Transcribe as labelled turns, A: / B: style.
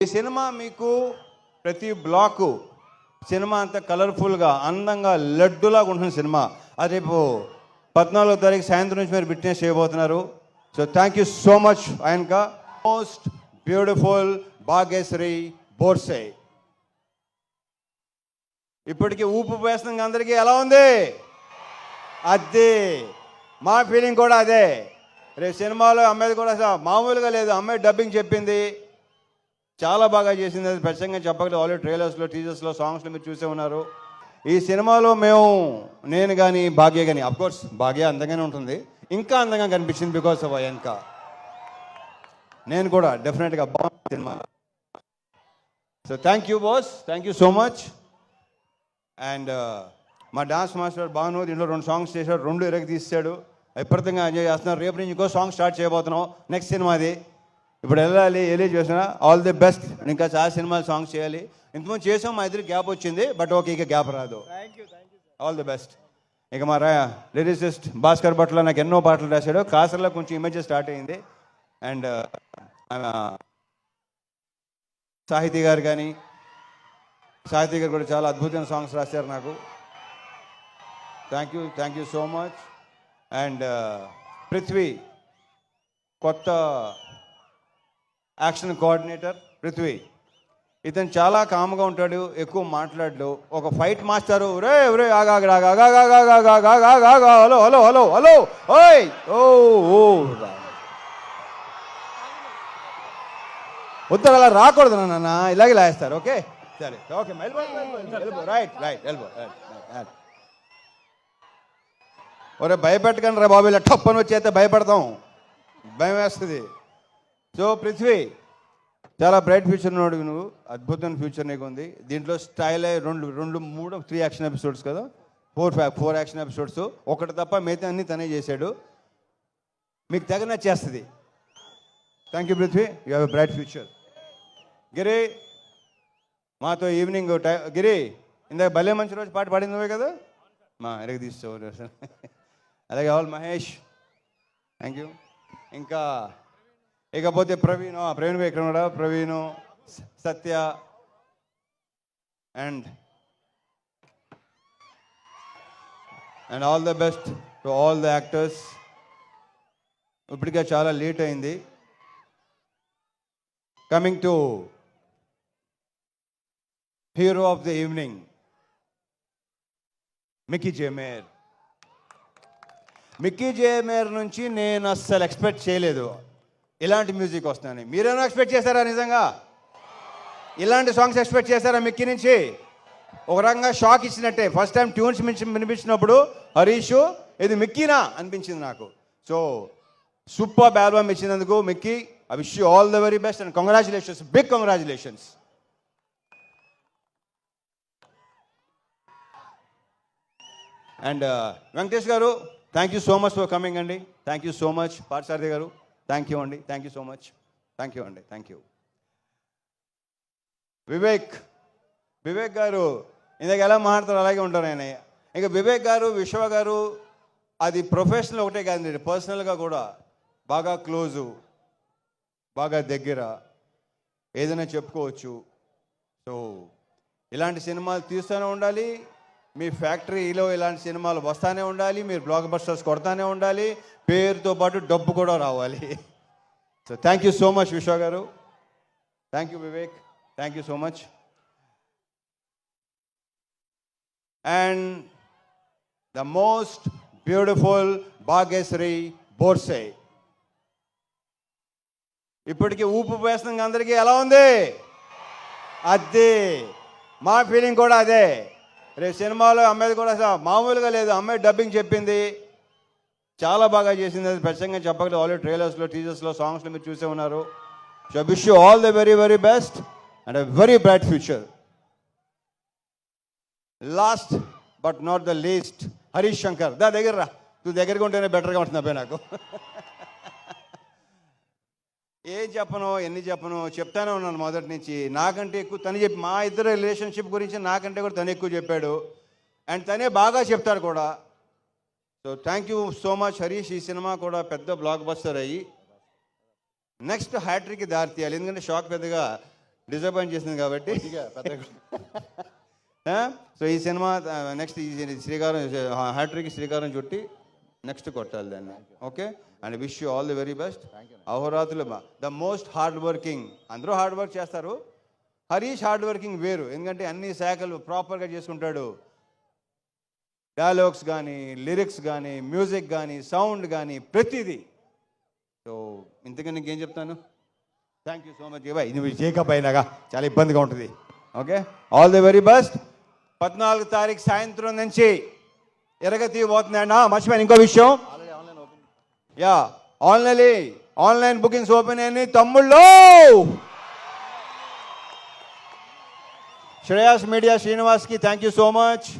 A: ఈ సినిమా మీకు ప్రతి బ్లాకు సినిమా అంతా కలర్ఫుల్గా అందంగా లడ్డులాగా ఉంటుంది సినిమా. అది రేపు 14వ తారీఖు సాయంత్రం నుంచి మీరు విట్నెస్ చేయబోతున్నారు. So thank you so much ఆయనక. Most beautiful Bhagyashri Borse. ఇప్పటికీ ఊపు వేస్తున్న అందరికీ ఎలా ఉంది? అదే మా ఫీలింగ్ కూడా అదే. రేపు సినిమాలో అమ్మాయి కూడా మామూలుగా లేదు, అమ్మాయి డబ్బింగ్ చెప్పింది, చాలా బాగా చేసింది. అది ప్రత్యేకంగా చెప్పగలేదు. ఆల్రెడీ ట్రైలర్స్లో, టీజర్స్లో, సాంగ్స్లో మీరు చూసే ఉన్నారు. ఈ సినిమాలో నేను కానీ భాగ్య కానీ, అఫ్కోర్స్ భాగ్య అందంగానే ఉంటుంది, ఇంకా అందంగా కనిపించింది బికాస్ ఆఫ్ అయ్యంక. నేను కూడా డెఫినెట్గా బాగుంది cinema. So thank you boss, thank you so much. And మా డాన్స్ మాస్టర్ భాను దీంట్లో 2 సాంగ్స్ చేశాడు, 2 ఎరగ తీసాడు, విపరీతంగా ఎంజాయ్ చేస్తున్నారు. రేపు నుంచి ఇంకో సాంగ్ స్టార్ట్ చేయబోతున్నాం, నెక్స్ట్ సినిమాది. ఇప్పుడు వెళ్ళాలి, చేసిన ఆల్ ది బెస్ట్. ఇంకా చాలా సినిమాలు సాంగ్స్ చేయాలి. ఇంతకుముందు చేసాం, మా ఇద్దరు గ్యాప్ వచ్చింది, బట్ ఓకే ఇక గ్యాప్ రాదు. All the best. ఇక మా లిరిసిస్ట్ భాస్కర్ భట్లో నాకు ఎన్నో పాటలు రాశాడు. కాసర్లో కొంచెం ఇమేజ్ స్టార్ట్ అయింది. అండ్ సాహితీ గారు కానీ, సాహితీ గారు కూడా చాలా అద్భుతమైన సాంగ్స్ రాశారు నాకు. Thank you so much. And Prithvi కొత్త యాక్షన్ కోఆర్డినేటర్ పృథ్వీ. ఇతను చాలా కామ్గా ఉంటాడు, ఎక్కువ మాట్లాడు. ఒక ఫైట్ మాస్టరు, రే రే హలో హలో హలో హలో ఓయ్ ఓ ఓ ఉత్తర అలా రాకూడదు నాన్న, ఇలాగే లాగేస్తారు. ఓకే సరే ఓకే రైట్ రైట్ ఎల్బో. ఒరే భయపెట్టకండి రా బాబు, ఇలా టప్పని వచ్చేస్తే భయపడతాం, భయం వేస్తుంది. సో పృథ్వీ చాలా బ్రైట్ ఫ్యూచర్ ఉన్నాడు నువ్వు, అద్భుతమైన ఫ్యూచర్ నీకు ఉంది. దీంట్లో స్టైల్ 3 యాక్షన్ ఎపిసోడ్స్ కదా, 4 యాక్షన్ ఎపిసోడ్స్, ఒకటి తప్ప మిగతా అన్ని తనే చేశాడు. మీకు తెగ నచ్చేస్తుంది. Thank you Prithvi, you have a bright future. Giri మాతో ఈవినింగ్ గిరి ఇందాక భలే మంచి రోజు పాట పాడింది నువ్వే కదా, మా ఎరగ తీసుకో. అలాగే ఆల్ మహేష్, థ్యాంక్ యూ. ఇంకా ఇకపోతే ప్రవీణ్ ఇక్కడ కూడా, Praveen, Satya and all the best to all the actors. ఇప్పటికే చాలా లేట్ అయింది. Coming to hero of the evening Mickey J Meyer. Mickey J Meyer నుంచి నేను అస్సలు ఎక్స్పెక్ట్ చేయలేదు ఇలాంటి మ్యూజిక్ వస్తుందని. మీరేమో ఎక్స్పెక్ట్ చేశారా? నిజంగా ఇలాంటి సాంగ్స్ ఎక్స్పెక్ట్ చేశారా మిక్కీ నుంచి? ఒక రకంగా షాక్ ఇచ్చినట్టే. ఫస్ట్ టైం ట్యూన్స్ వినిపించినప్పుడు హరీష్ ఇది మిక్కీనా అనిపించింది నాకు. సో సూపర్ ఆల్బమ్ ఇచ్చినందుకు Mickey, I wish you all the very best and congratulations, big congratulations. And Venkatesh garu, thank you so much for coming అండి. Thank you so much. Parthasarathi garu, thank you అండి, thank you so much. Thank you అండి, thank you. Vivek garu ఇందాక ఎలా మాట్లాడతారు అలాగే ఉంటారు ఆయన. ఇంకా వివేక్ గారు, విశ్వ గారు, అది ప్రొఫెషనల్ ఒకటే కాదండి, పర్సనల్గా కూడా బాగా క్లోజు, బాగా దగ్గర, ఏదైనా చెప్పుకోవచ్చు. సో ఇలాంటి సినిమాలు తీస్తూనే ఉండాలి, మీ ఫ్యాక్టరీలో ఇలాంటి సినిమాలు వస్తూనే ఉండాలి, మీరు బ్లాక్ బస్టర్స్ కొడతానే ఉండాలి, పేరుతో పాటు డబ్బు కూడా రావాలి. So thank you so much Vishwa garu, thank you Vivek, thank you so much. And the most beautiful Bhagyashri Borse. ఇప్పటికీ ఊపు వేస్తున్న అందరికీ ఎలా ఉంది? అదే మా ఫీలింగ్ కూడా అదే. రేపు సినిమాలో అమ్మాయి కూడా మామూలుగా లేదు, అమ్మాయి డబ్బింగ్ చెప్పింది, చాలా బాగా చేసింది. అది ప్రత్యేకంగా చెప్పగలేదు. ఆల్రెడీ ట్రైలర్స్లో, టీజర్స్లో, సాంగ్స్లో మీరు చూసే ఉన్నారు. So wish you all the very very best and a very bright future. Last but not the least Harish Shankar. దగ్గర రా, నువ్వు దగ్గరగా ఉంటేనే బెటర్గా ఉంటుంది అబ్బాయి నాకు. ఏం చెప్పను, ఎన్ని చెప్పను, చెప్తానే ఉన్నాను మొదటి నుంచి. నాకంటే ఎక్కువ తను చెప్పి, మా ఇద్దరు రిలేషన్షిప్ గురించి నాకంటే కూడా తను ఎక్కువ చెప్పాడు. అండ్ తనే బాగా చెప్తారు కూడా. So thank you so much Harish. ఈ సినిమా కూడా పెద్ద బ్లాక్ బస్టర్ అయ్యి నెక్స్ట్ హ్యాట్రిక్కి దారి తీయాలి. ఎందుకంటే షాక్ పెద్దగా డిసప్పాయింట్ చేసింది కాబట్టి. సో ఈ సినిమా నెక్స్ట్ ఈ శ్రీకారం హ్యాట్రిక్ శ్రీకారం చుట్టి నెక్స్ట్ కొట్టాలి దాన్ని. Okay, and wish you all the very best. అహోరాత్రులు ద మోస్ట్ హార్డ్ వర్కింగ్, అందరూ హార్డ్ వర్క్ చేస్తారు. హరీష్ హార్డ్ వర్కింగ్ వేరు, ఎందుకంటే అన్ని శాఖలు ప్రాపర్గా చేసుకుంటాడు. డైలాగ్స్ కానీ, లిరిక్స్ కానీ, మ్యూజిక్ కానీ, సౌండ్ కానీ, ప్రతిదీ. సో ఇంతకని నీకేం చెప్తాను. Thank you so much. బాయ్, నువ్వు చేయకపోయినాగా చాలా ఇబ్బందిగా ఉంటుంది. Okay, all the very best. 14 తారీఖు సాయంత్రం నుంచి ఎరగతి పోతుందండి. మర్చిపోయాను ఇంకో విషయం. యా, ఆన్లైన్ బుకింగ్స్ ఓపెన్ అయ్యి తమ్ముళ్ళు. శ్రేయాస్ మీడియా శ్రీనివాస్కి థ్యాంక్ యూ సో మచ్.